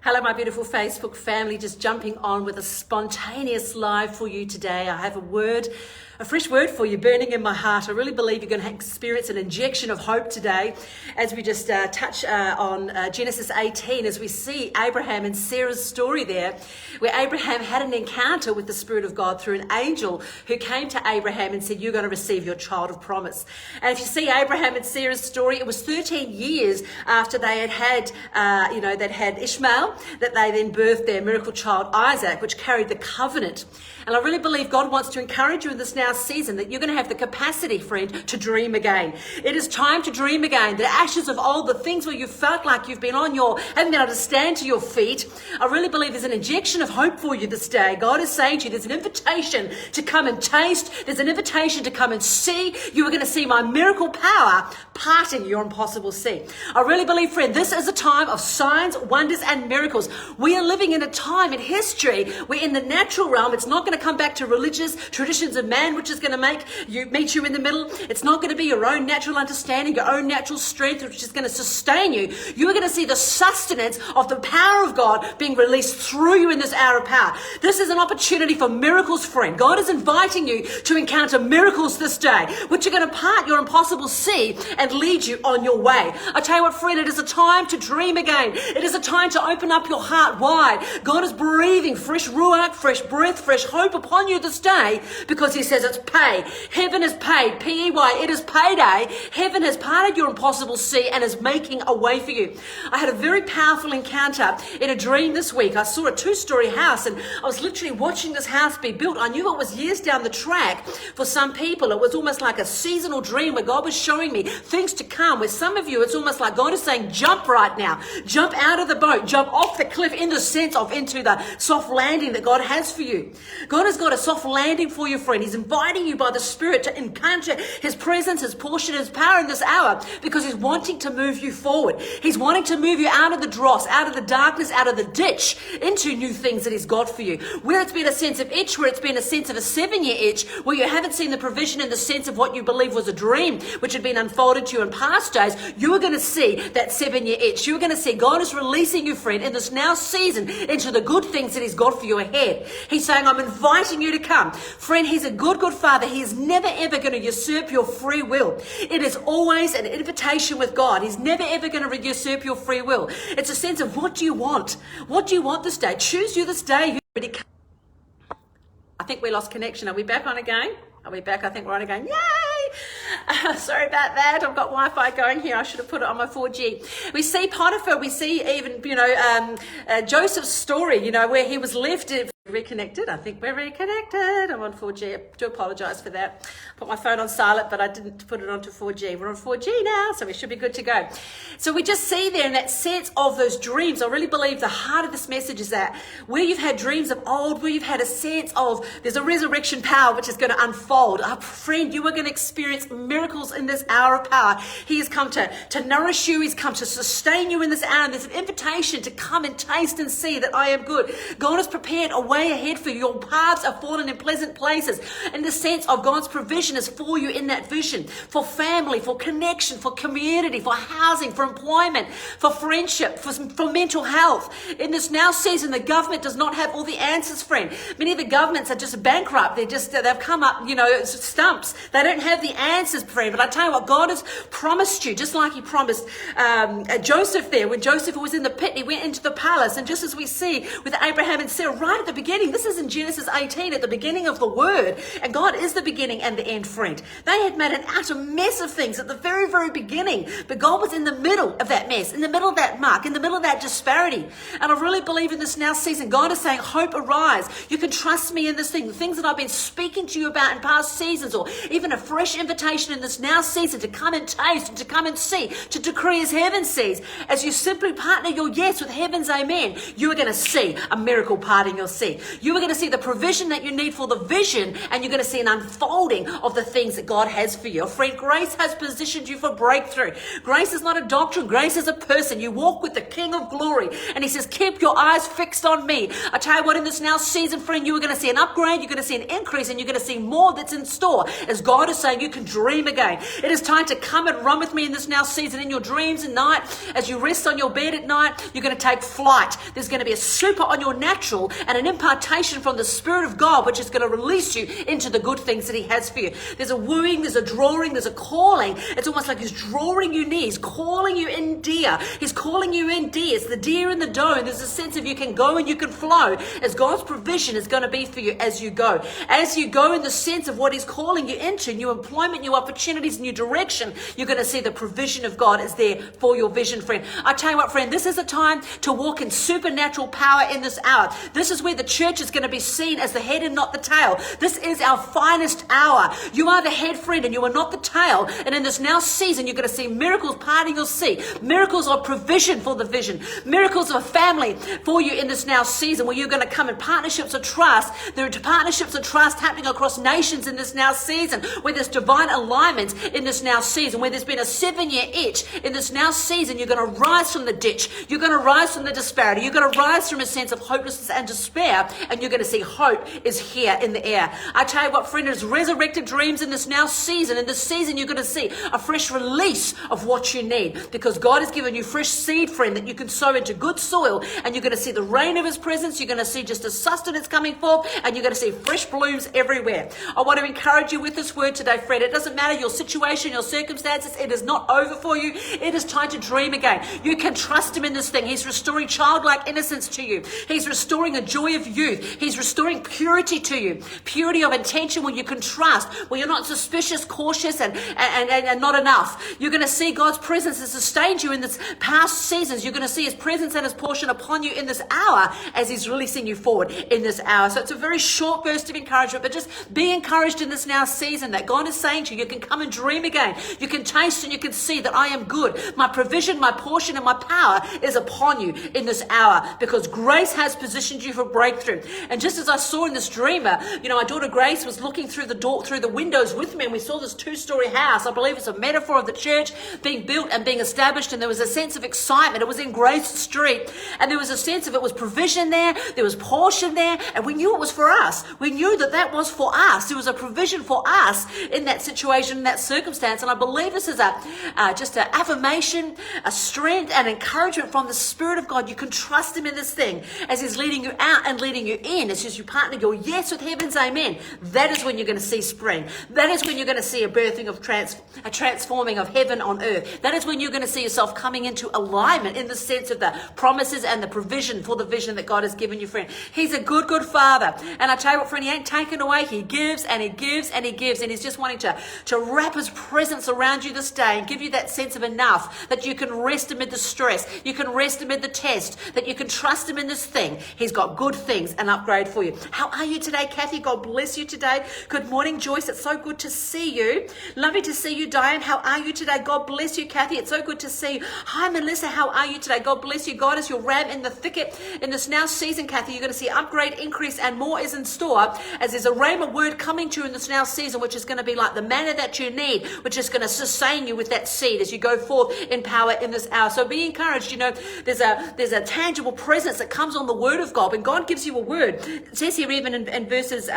Hello, my beautiful Facebook family, just jumping on with a spontaneous live for you today. I have a fresh word for you burning in my heart. I really believe you're going to experience an injection of hope today as we just touch on Genesis 18, as we see Abraham and Sarah's story there, where Abraham had an encounter with the Spirit of God through an angel who came to Abraham and said, you're going to receive your child of promise. And if you see Abraham and Sarah's story, it was 13 years after they had Ishmael, that they then birthed their miracle child Isaac, which carried the covenant. And I really believe God wants to encourage you in this now season that you're going to have the capacity, friend, to dream again. It is time to dream again. The ashes of old, the things where you felt like you've been haven't been able to stand to your feet. I really believe there's an injection of hope for you this day. God is saying to you, there's an invitation to come and taste. There's an invitation to come and see. You are going to see my miracle power parting your impossible sea. I really believe, friend, this is a time of signs, wonders, and miracles. We are living in a time in history where in the natural realm, it's not going to come back to religious traditions of man, which is going to meet you in the middle. It's not going to be your own natural understanding, your own natural strength, which is going to sustain you. You are going to see the sustenance of the power of God being released through you in this hour of power. This is an opportunity for miracles, friend. God is inviting you to encounter miracles this day, which are going to part your impossible sea and lead you on your way. I tell you what, friend, it is a time to dream again. It is a time to open up your heart wide. God is breathing fresh ruach, fresh breath, fresh hope upon you this day, because he says it's pay. Heaven is paid. P-E-Y. It is payday. Heaven has parted your impossible sea and is making a way for you. I had a very powerful encounter in a dream this week. I saw a 2-story house and I was literally watching this house be built. I knew it was years down the track for some people. It was almost like a seasonal dream where God was showing me things to come. With some of you, it's almost like God is saying, jump right now. Jump out of the boat. Jump off the cliff in the sense of into the soft landing that God has for you. God has got a soft landing for you, friend. He's inviting you by the Spirit to encounter his presence, his portion, his power in this hour, because he's wanting to move you forward. He's wanting to move you out of the dross, out of the darkness, out of the ditch, into new things that he's got for you. Where it's been a sense of itch, where it's been a sense of a 7-year itch, where you haven't seen the provision in the sense of what you believe was a dream, which had been unfolded to you in past days, you are going to see that 7-year itch. You're going to see God is releasing you, friend, in this now season into the good things that he's got for you ahead. He's saying, I'm inviting you to come. Friend, he's a good father. He is never ever going to usurp your free will. It is always an invitation with God. He's never ever going to usurp your free will. It's a sense of, what do you want? What do you want this day? Choose you this day. I think we lost connection. Are we back on again? Are we back? I think we're on again. Yay! Sorry about that. I've got Wi-Fi going here. I should have put it on my 4G. We see Potiphar. We see even, Joseph's story, where he was left. Reconnected. I think we're reconnected. I'm on 4G. I do apologize for that. Put my phone on silent, but I didn't put it onto 4G. We're on 4G now, so we should be good to go. So we just see there in that sense of those dreams. I really believe the heart of this message is that where you've had dreams of old, where you've had a sense of there's a resurrection power which is going to unfold. Friend, you are going to experience miracles in this hour of power. He has come to nourish you. He's come to sustain you in this hour. And there's an invitation to come and taste and see that I am good. God has prepared a way ahead for you. Your paths are fallen in pleasant places. In the sense of God's provision is for you in that vision, for family, for connection, for community, for housing, for employment, for friendship, for mental health. In this now season, the government does not have all the answers, friend. Many of the governments are just bankrupt. They've come up, stumps. They don't have the answers, friend. But I tell you what, God has promised you, just like he promised Joseph there. When Joseph was in the pit, he went into the palace. And just as we see with Abraham and Sarah right at the beginning, this is in Genesis 18, at the beginning of the word, and God is the beginning and the end, friend. They had made an utter mess of things at the very, very beginning, but God was in the middle of that mess, in the middle of that muck, in the middle of that disparity. And I really believe in this now season, God is saying, hope arise. You can trust me in this thing, the things that I've been speaking to you about in past seasons, or even a fresh invitation in this now season to come and taste, and to come and see, to decree as heaven sees. As you simply partner your yes with heaven's amen, you are going to see a miracle parting your sea. see. You are going to see the provision that you need for the vision, and you're going to see an unfolding of the things that God has for you. Friend, grace has positioned you for breakthrough. Grace is not a doctrine. Grace is a person. You walk with the King of Glory, and he says, keep your eyes fixed on me. I tell you what, in this now season, friend, you are going to see an upgrade, you're going to see an increase, and you're going to see more that's in store as God is saying you can dream again. It is time to come and run with me in this now season in your dreams at night. As you rest on your bed at night, you're going to take flight. There's going to be a super on your natural and an impartation from the Spirit of God, which is going to release you into the good things that he has for you. There's a wooing, there's a drawing, there's a calling. It's almost like he's drawing you near. He's calling you in deer. He's calling you in deer. It's the deer in the doe. And there's a sense of you can go and you can flow as God's provision is going to be for you as you go. As you go in the sense of what he's calling you into, new employment, new opportunities, new direction, you're going to see the provision of God is there for your vision, friend. I tell you what, friend, this is a time to walk in supernatural power in this hour. This is where the church is going to be seen as the head and not the tail. This is our finest hour. You are the head, friend, and you are not the tail. And in this now season, you're going to see miracles parting your sea. Miracles of provision for the vision. Miracles of family for you in this now season where you're going to come in partnerships of trust. There are partnerships of trust happening across nations in this now season where there's divine alignment in this now season, where there's been a 7-year itch in this now season. You're going to rise from the ditch. You're going to rise from the disparity. You're going to rise from a sense of hopelessness and despair, and you're going to see hope is here in the air. I tell you what, friend, it is resurrected dreams in this now season. In this season, you're going to see a fresh release of what you need because God has given you fresh seed, friend, that you can sow into good soil, and you're going to see the rain of his presence. You're going to see just a sustenance coming forth, and you're going to see fresh blooms everywhere. I want to encourage you with this word today, friend. It doesn't matter your situation, your circumstances. It is not over for you. It is time to dream again. You can trust him in this thing. He's restoring childlike innocence to you. He's restoring a joy of youth. He's restoring purity to you. Purity of intention where you can trust, where you're not suspicious, cautious, and not enough. You're going to see God's presence has sustained you in this past seasons. You're going to see his presence and his portion upon you in this hour as he's releasing you forward in this hour. So it's a very short burst of encouragement, but just be encouraged in this now season that God is saying to you, you can come and dream again. You can taste and you can see that I am good. My provision, my portion, and my power is upon you in this hour because grace has positioned you for breakthrough. And just as I saw in this dreamer, my daughter Grace was looking through the door, through the windows with me, and we saw this 2-story house. I believe it's a metaphor of the church being built and being established, and there was a sense of excitement. It was in Grace Street, and there was a sense of it was provision there, there was portion there, and we knew it was for us. We knew that that was for us. There was a provision for us in that situation, in that circumstance, and I believe this is just an affirmation, a strength, and encouragement from the Spirit of God. You can trust him in this thing as he's leading you out and leading you in. As you partner your yes with heaven's amen. That is when you're going to see spring. That is when you're going to see a birthing of a transforming of heaven on earth. That is when you're going to see yourself coming into alignment in the sense of the promises and the provision for the vision that God has given you, friend. He's a good, good Father. And I tell you what, friend, he ain't taken away. He gives and he gives and he gives. And he's just wanting to wrap his presence around you this day and give you that sense of enough, that you can rest amid the stress, you can rest amid the test, that you can trust him in this thing. He's got good things and upgrade for you. How are you today, Kathy? God bless you today. Good morning, Joyce. It's so good to see you. Lovely to see you, Diane. How are you today? God bless you, Kathy. It's so good to see you. Hi, Melissa. How are you today? God bless you. God is your ram in the thicket in this now season, Kathy. You're going to see upgrade, increase, and more is in store as there's a rhema word coming to you in this now season, which is going to be like the manna that you need, which is going to sustain you with that seed as you go forth in power in this hour. So be encouraged. There's a tangible presence that comes on the word of God. When God gives you a word, it says here even in verses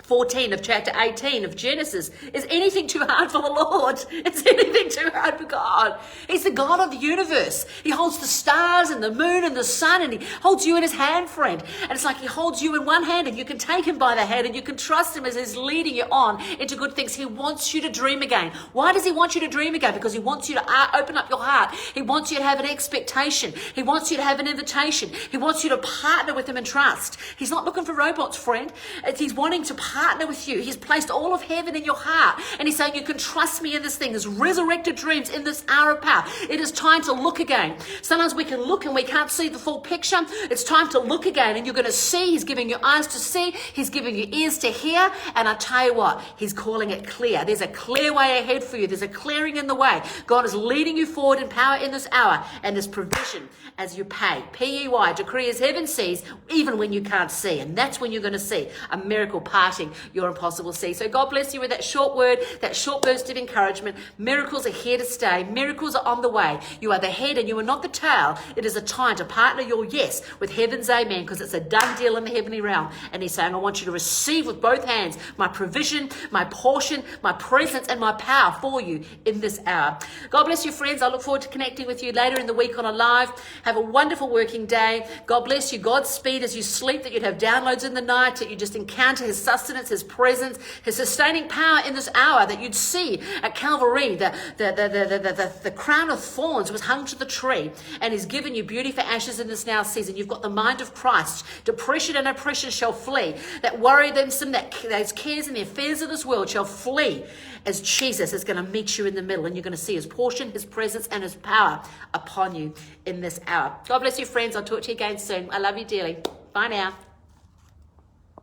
14 of chapter 18 of Genesis, is anything too hard for the Lord? Is anything too hard for God? He's the God of the universe. He holds the stars and the moon and the sun, and he holds you in his hand, friend. And it's like he holds you in one hand, and you can take him by the hand, and you can trust him as he's leading you on into good things. He wants you to dream again. Why does he want you to dream again? Because he wants you to open up your heart. He wants you to have an expectation. He wants you to have an invitation. He wants you to partner with him and trust. He's not looking for robots, friend. He's wanting to partner partner with you. He's placed all of heaven in your heart. And he's saying, you can trust me in this thing. There's resurrected dreams in this hour of power. It is time to look again. Sometimes we can look and we can't see the full picture. It's time to look again, and you're going to see. He's giving you eyes to see. He's giving you ears to hear. And I tell you what, he's calling it clear. There's a clear way ahead for you. There's a clearing in the way. God is leading you forward in power in this hour, and there's provision as you pay. P-E-Y, decree as heaven sees, even when you can't see. And that's when you're going to see a miracle parting your impossible sea. So God bless you with that short word, that short burst of encouragement. Miracles are here to stay. Miracles are on the way. You are the head and you are not the tail. It is a time to partner your yes with heaven's amen, because it's a done deal in the heavenly realm. And he's saying, I want you to receive with both hands my provision, my portion, my presence, and my power for you in this hour. God bless you, friends. I look forward to connecting with you later in the week on a live. Have a wonderful working day. God bless you. Godspeed as you sleep, that you'd have downloads in the night, that you just encounter his sustenance, his presence, his sustaining power in this hour, that you'd see at Calvary the crown of thorns was hung to the tree, and he's given you beauty for ashes in this now season. You've got the mind of Christ. Depression and oppression shall flee. That worry, those cares and the affairs of this world shall flee, as Jesus is going to meet you in the middle, and you're going to see his portion, his presence, and his power upon you in this hour. God bless you, friends. I'll talk to you again soon. I love you dearly. Bye now.